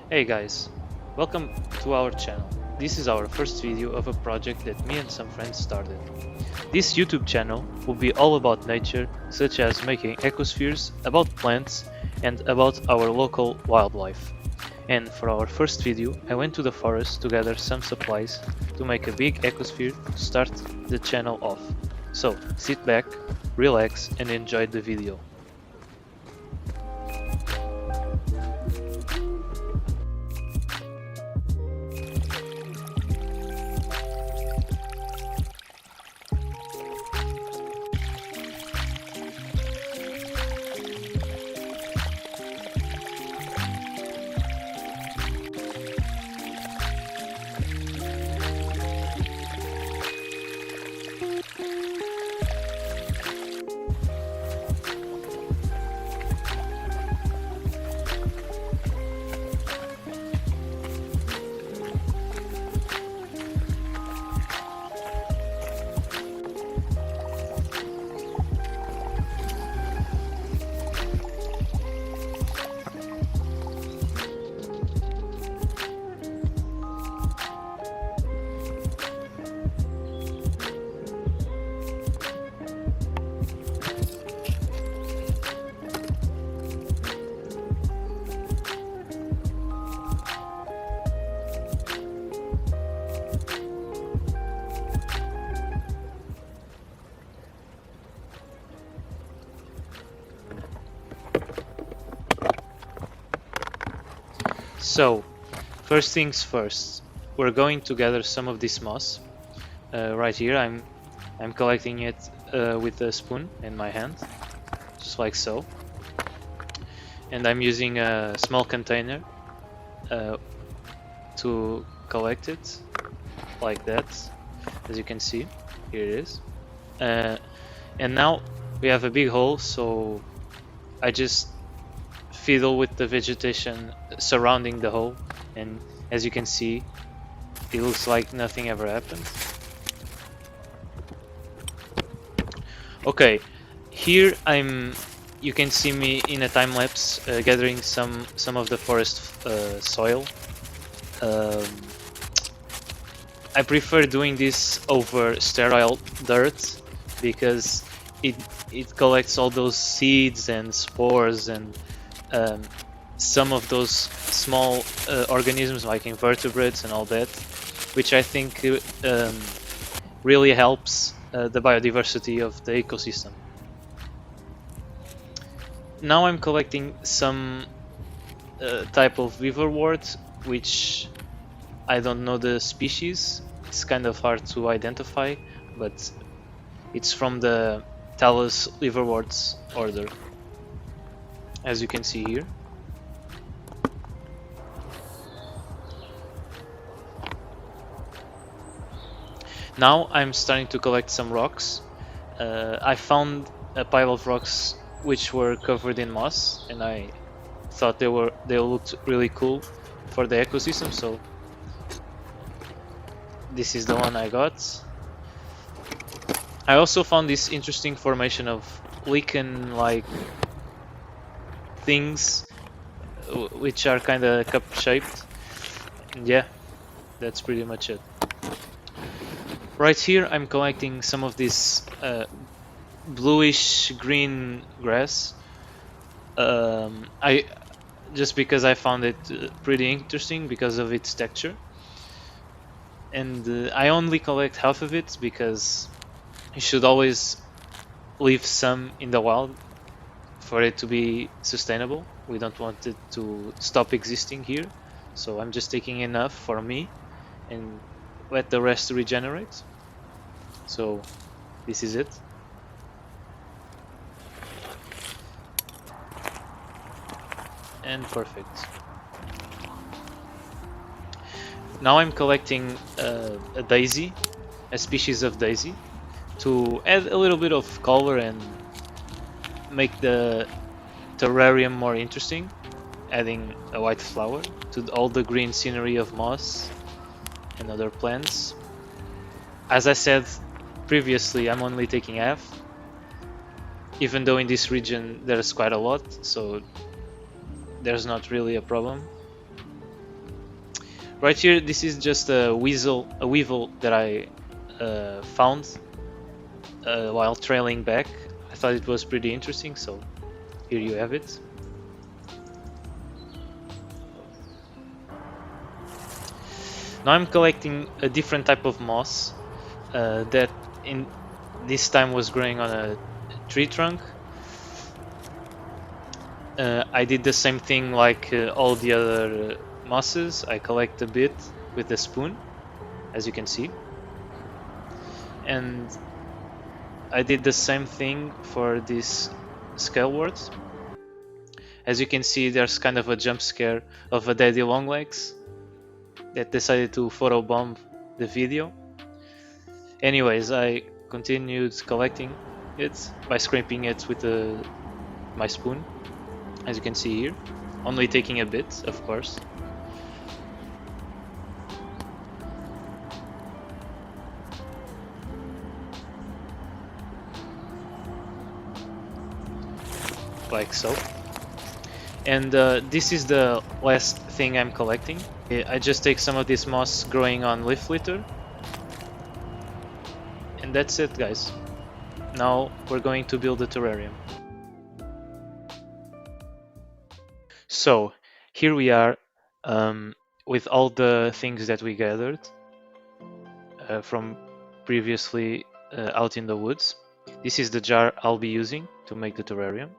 Hey guys, welcome to our channel. This is our first video of a project that me and some friends started. This YouTube channel will be all about nature, such as making ecospheres, about plants, and about our local wildlife. And for our first video, I went to the forest to gather some supplies to make a big ecosphere to start the channel off. So sit back, relax, and enjoy the video. So, first things first, we're going to gather some of this moss. Right here, I'm collecting it with a spoon in my hand, just like so. And I'm using a small container to collect it, like that. As you can see, here it is. And now we have a big hole, so I just fiddle with the vegetation surrounding the hole, and as you can see, it looks like nothing ever happened. Okay, here you can see me in a time lapse gathering some of the forest soil. I prefer doing this over sterile dirt because it collects all those seeds and spores and some of those small organisms like invertebrates and all that, which I think really helps the biodiversity of the ecosystem. Now I'm collecting some type of liverwort, which I don't know the species. It's kind of hard to identify, but it's from the Talus liverworts order, as you can see here. Now I'm starting to collect some rocks. I found a pile of rocks which were covered in moss, and I thought they looked really cool for the ecosystem, so this is the one I got. I also found this interesting formation of lichen like things which are kind of cup shaped, and yeah, that's pretty much it. Right here I'm collecting some of this bluish green grass. I just because I found it pretty interesting because of its texture, and I only collect half of it because you should always leave some in the wild for it to be sustainable. We don't want it to stop existing here, so I'm just taking enough for me and let the rest regenerate. So this is it. And perfect. Now I'm collecting a daisy, a species of daisy, to add a little bit of color and make the terrarium more interesting, adding a white flower to all the green scenery of moss and other plants. As I said previously, I'm only taking half, even though in this region there's quite a lot, so there's not really a problem. Right here, this is just a weevil that I found while trailing back. I thought it was pretty interesting, so here you have it. Now I'm collecting a different type of moss that in this time was growing on a tree trunk. I did the same thing like all the other mosses. I collect a bit with a spoon, as you can see. And I did the same thing for these scaleworts. As you can see, there's kind of a jump scare of a daddy longlegs that decided to photobomb the video. Anyways, I continued collecting it by scraping it with my spoon, as you can see here. Only taking a bit, of course. Like so. And this is the last thing I'm collecting. I just take some of this moss growing on leaf litter. And that's it, guys. Now we're going to build a terrarium. So here we are with all the things that we gathered from previously out in the woods. This is the jar I'll be using to make the terrarium.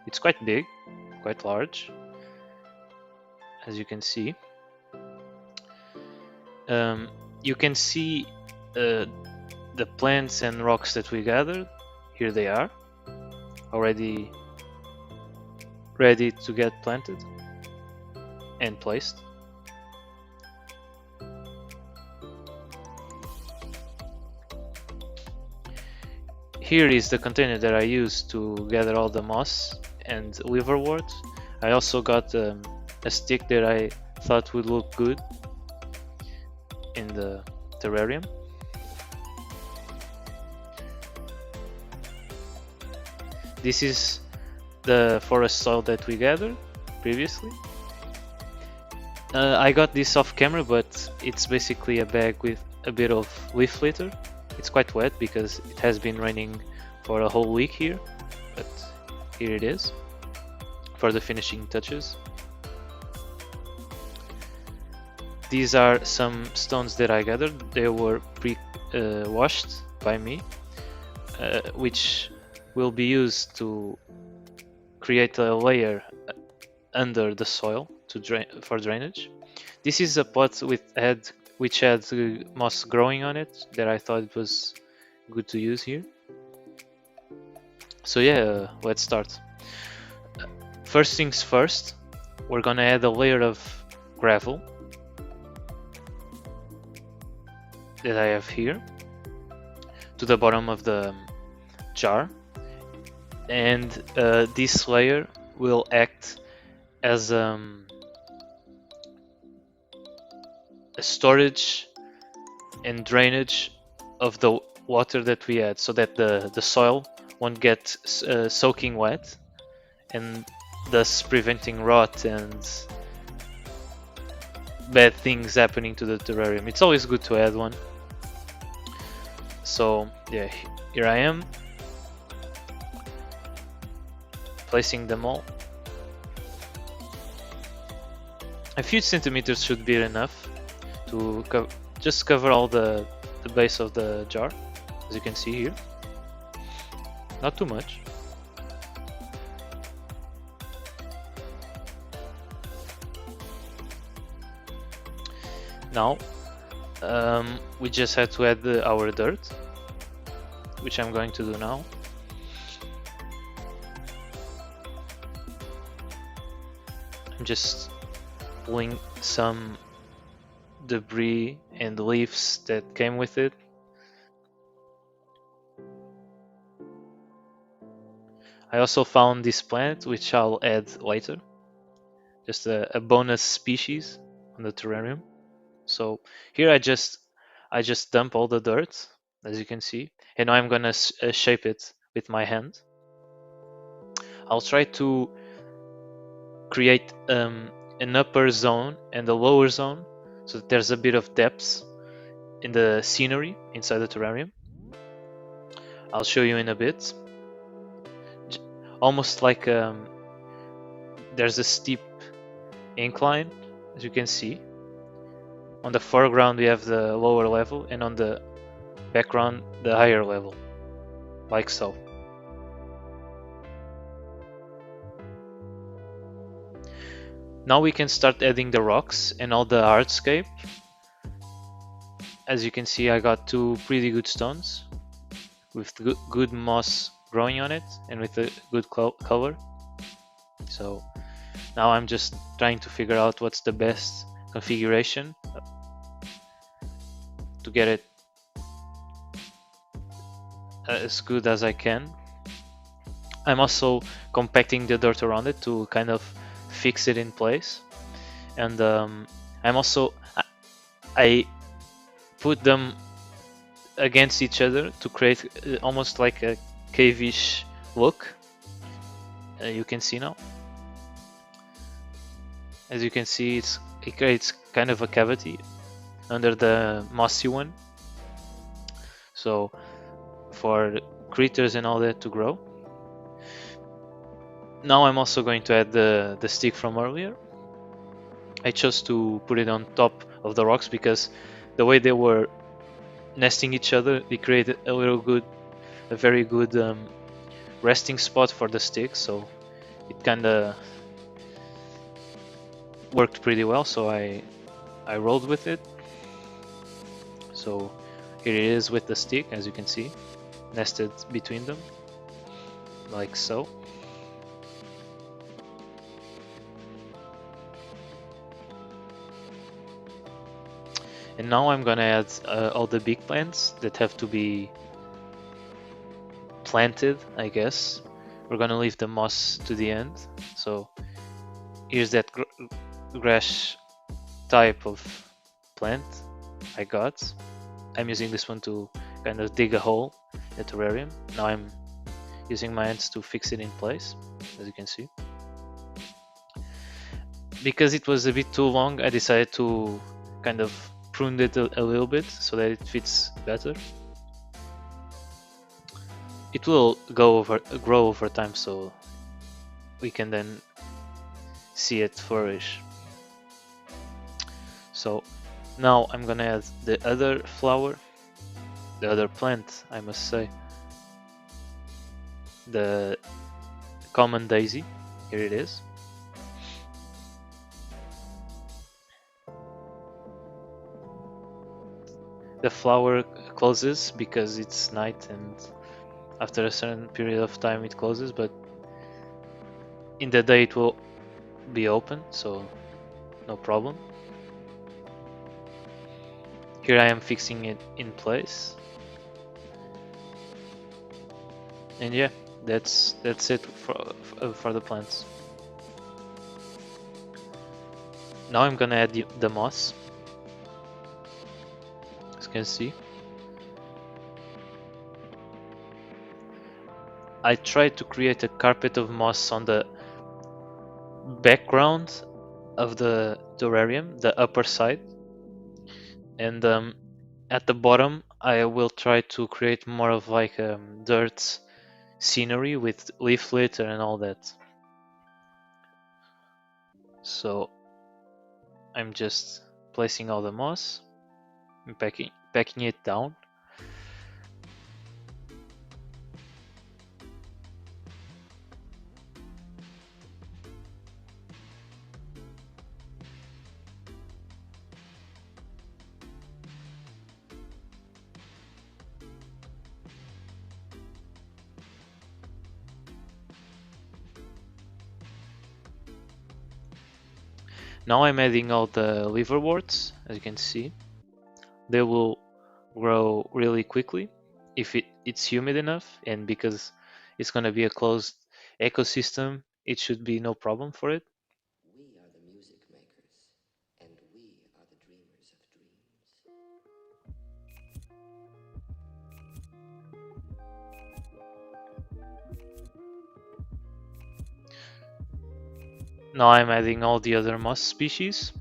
It's quite big, quite large, as you can see. You can see the plants and rocks that we gathered. Here they are, already ready to get planted and placed. Here is the container that I used to gather all the moss and liverwort. I also got a stick that I thought would look good in the terrarium. This is the forest soil that we gathered previously. I got this off camera, but it's basically a bag with a bit of leaf litter. It's quite wet because it has been raining for a whole week here, but here it is for the finishing touches. These are some stones that I gathered. They were pre-washed by me, which will be used to create a layer under the soil for drainage. This is a pot which had moss growing on it that I thought it was good to use here. So yeah, let's start. First things first, we're gonna add a layer of gravel that I have here to the bottom of the jar, and this layer will act as a storage and drainage of the water that we add, so that the soil won't get soaking wet, and thus preventing rot and bad things happening to the terrarium. It's always good to add one. So yeah, here I am placing them all. A few centimeters should be enough to just cover all the base of the jar, as you can see here. Not too much. Now we just had to add our dirt, which I'm going to do now. I'm just pulling some debris and leaves that came with it. I also found this plant, which I'll add later, just a bonus species on the terrarium. So here I just dump all the dirt, as you can see, and now I'm gonna shape it with my hand. I'll try to create an upper zone and a lower zone so that there's a bit of depth in the scenery inside the terrarium. I'll show you in a bit. Almost like there's a steep incline, as you can see. On the foreground we have the lower level, and on the background the higher level, like so. Now we can start adding the rocks and all the hardscape. As you can see, I got two pretty good stones with good moss growing on it and with a good color. So now I'm just trying to figure out what's the best configuration to get it as good as I can. I'm also compacting the dirt around it to kind of fix it in place, and I'm also I put them against each other to create almost like a cave-ish look. You can see now. As you can see, it creates kind of a cavity under the mossy one, so for critters and all that to grow. Now I'm also going to add the stick from earlier. I chose to put it on top of the rocks because the way they were nesting each other, they created a very good resting spot for the stick. So it kind of worked pretty well. So I rolled with it. So here it is with the stick, as you can see, nested between them, like so. And now I'm gonna add all the big plants that have to be planted, I guess. We're gonna leave the moss to the end. So here's that grass type of plant I got. I'm using this one to kind of dig a hole in the terrarium. Now I'm using my hands to fix it in place, as you can see. Because it was a bit too long, I decided to kind of prune it a little bit so that it fits better. It will grow over time, so we can then see it flourish. So now I'm gonna add the other flower, the other plant, I must say, the common daisy. Here it is. The flower closes because it's night, and after a certain period of time it closes, but in the day it will be open, so no problem. Here I am fixing it in place, and yeah, that's it for the plants. Now I'm gonna add the moss, as you can see. I tried to create a carpet of moss on the background of the terrarium, the upper side, and at the bottom I will try to create more of like dirt scenery with leaf litter and all that. So I'm just placing all the moss and packing it down. Now I'm adding all the liverworts, as you can see. They will grow really quickly if it's humid enough, and because it's going to be a closed ecosystem, it should be no problem for it. We are the music makers, and we are the dreamers of dreams. Now I'm adding all the other moss species.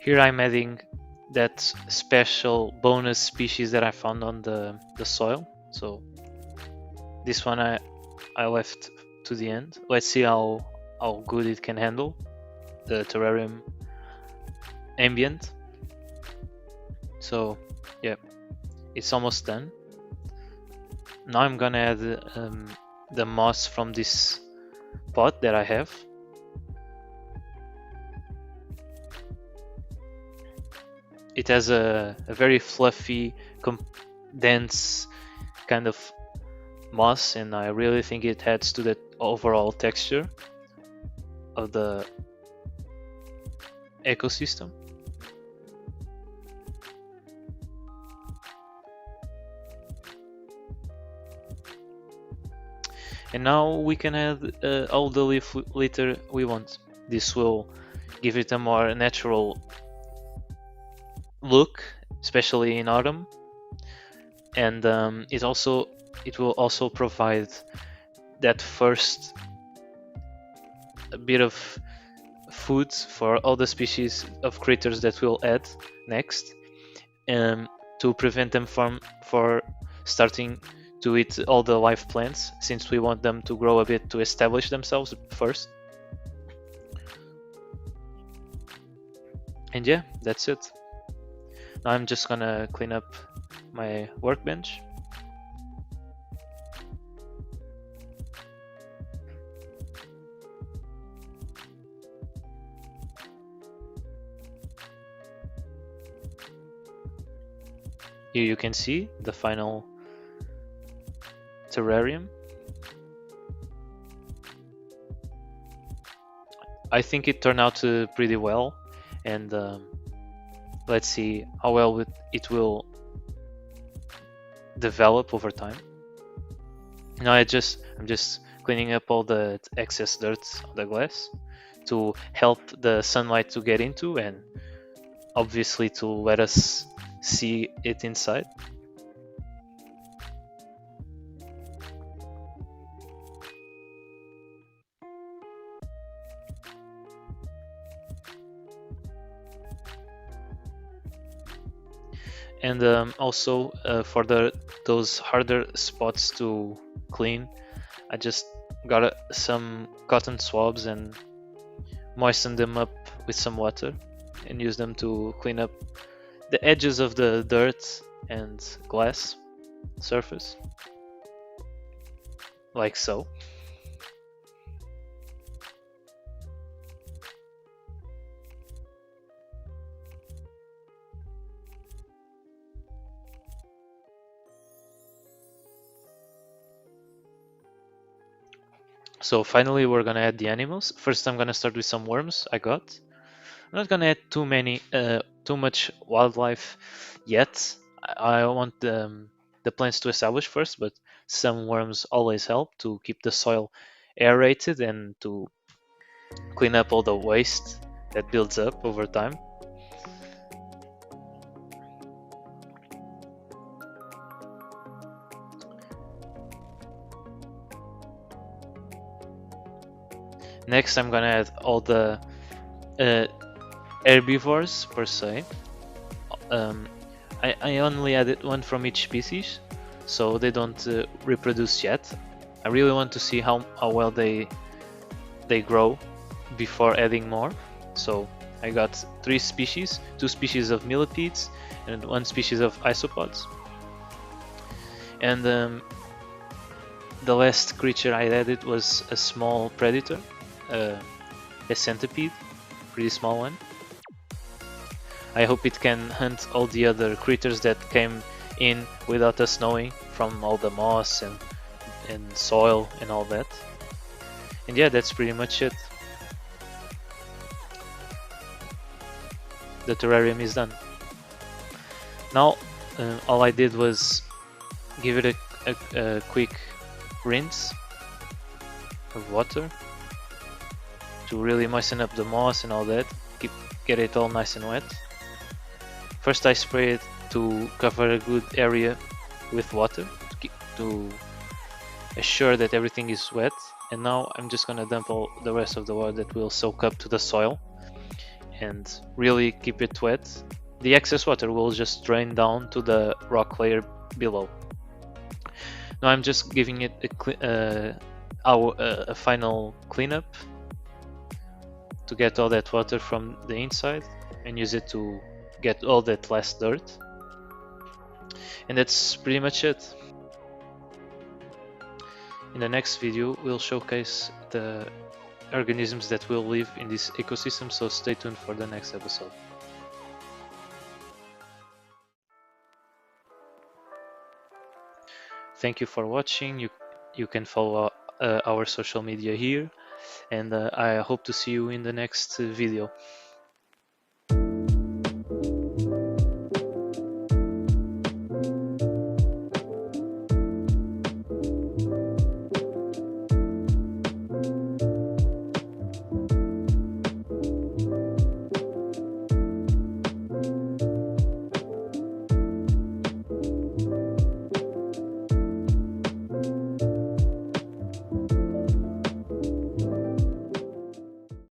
Here I'm adding that special bonus species that I found on the soil. So this one I left to the end. Let's see how good it can handle the terrarium ambient. So yeah, it's almost done. Now I'm gonna add the moss from this pot that I have. It has a very fluffy, dense kind of moss, and I really think it adds to the overall texture of the ecosystem. And now we can add all the leaf litter we want. This will give it a more natural look, especially in autumn, and it will also provide that first bit of food for all the species of critters that we'll add next, to prevent them for starting to eat all the live plants, since we want them to grow a bit to establish themselves first. And yeah, that's it. Now I'm just gonna clean up my workbench. Here you can see the final terrarium. I think it turned out pretty well, and let's see how well it will develop over time. Now I'm just cleaning up all the excess dirt on the glass to help the sunlight to get into, and obviously to let us see it inside. And also for those harder spots to clean, I just got some cotton swabs and moistened them up with some water and use them to clean up the edges of the dirt and glass surface, like so. So finally we're gonna add the animals. First I'm gonna start with some worms I got. I'm not gonna add too much wildlife yet. I want the plants to establish first, but some worms always help to keep the soil aerated and to clean up all the waste that builds up over time. Next I'm gonna add all the herbivores per se. I only added one from each species, so they don't reproduce yet. I really want to see how well they grow before adding more. So I got 3 species, 2 species of millipedes and 1 species of isopods. And the last creature I added was a small predator, a centipede, pretty small one. I hope it can hunt all the other critters that came in without us knowing, from all the moss and soil and all that. And yeah, that's pretty much it. The terrarium is done. Now all I did was give it a quick rinse of water to really moisten up the moss and all that, get it all nice and wet. First I spray it to cover a good area with water to assure that everything is wet, and now I'm just gonna dump all the rest of the water that will soak up to the soil, and really keep it wet, the excess water will just drain down to the rock layer below. Now I'm just giving it a final cleanup to get all that water from the inside and use it to get all that last dirt. And that's pretty much it. In the next video, we'll showcase the organisms that will live in this ecosystem, so stay tuned for the next episode. Thank you for watching. You can follow our social media here, and I hope to see you in the next video.